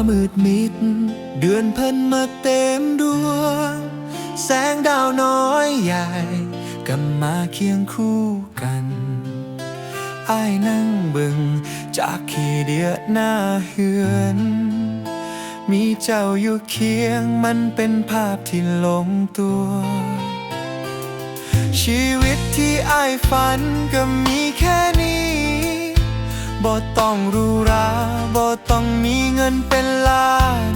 มืดมิดเดือนเพิ่นมาเต็มดวงแสงดาวน้อยใหญ่กำมาเคียงคู่กันอ้ายนั่งเบิ่งจากขี้เดียหน้าเฮือนมีเจ้าอยู่เคียงมันเป็นภาพที่ลงตัวชีวิตที่อ้ายฝันก็มีแค่นี้บ่ต้องหรูหราบ่ต้องมีเงินเป็นล้าน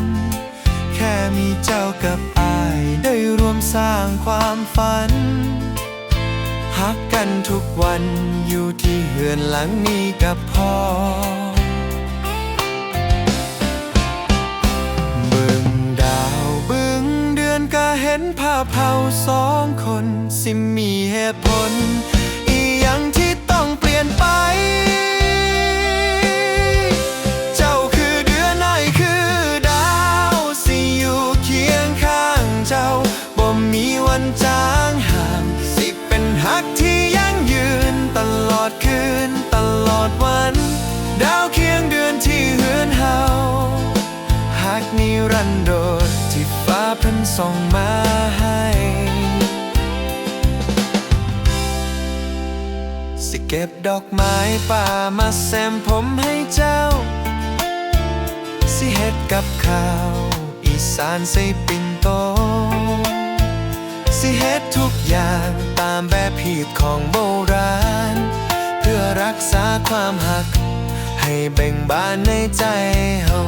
แค่มีเจ้ากับอ้ายได้ร่วมสร้างความฝันฮักกันทุกวันอยู่ที่เฮือนหลังนี้กับพ่อเบิ่งดาวเบิ่งเดือนก็เห็นภาพเฮาสองคนสิมีเหตุผลอีหยังที่ต้องเปลี่ยนไปเจ้าคือเดือนอ้ายคือดาวสิอยู่เคียงข้างเจ้าบ่มีวันจางห่างสิเป็นฮักที่ยั่งยืนตลอดคืนตลอดวันดาวเคียงเดือนที่เฮือนเฮาฮักนิรันดรที่ฟ้าเพิ่นส่งมาให้สิเก็บดอกไม้ป่ามาแซมผมให้เจ้าสิเฮ็ดกับข้าวอีสานใส่ปิ่นโตสิเฮ็ดทุกอย่างตามแบบพีดของโบราณเพื่อรักษาความหักให้เบ่งบานในใจเฮา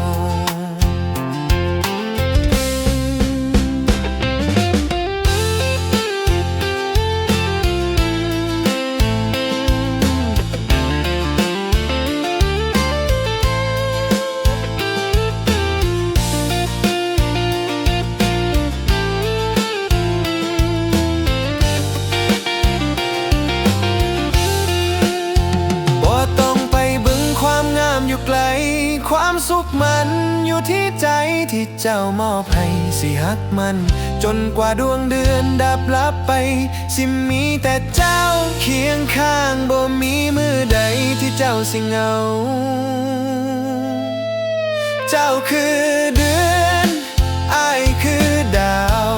อยู่ไกลความสุขมันอยู่ที่ใจที่เจ้ามอบให้สิฮักมันจนกว่าดวงเดือนดับลับไปสิมีแต่เจ้าเคียงข้างบ่มีมือใดที่เจ้าสิเหงาเจ้าคือเดือนอ้ายคือดาว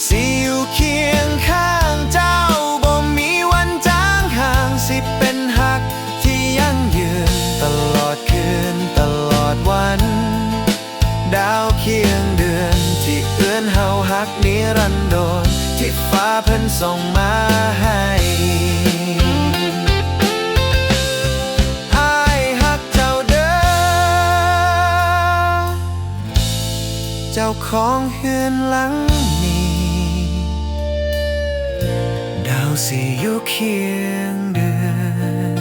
สิอยู่เคียงข้างเจ้าบ่มีวันจางห่างสิเป็นฮักที่ยั่งยืนตลอดคืนตลอดวันดาวเคียงเดือนที่เอื้อนเฮาฮักนิรันดรที่ฟ้าเพิ่นส่งมาให้อ้ายฮักเจ้าเด้อเจ้าของเฮือนหลังนี้ดาวสิอยู่เคียงเดือน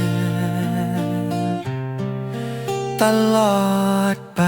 ตลอดไป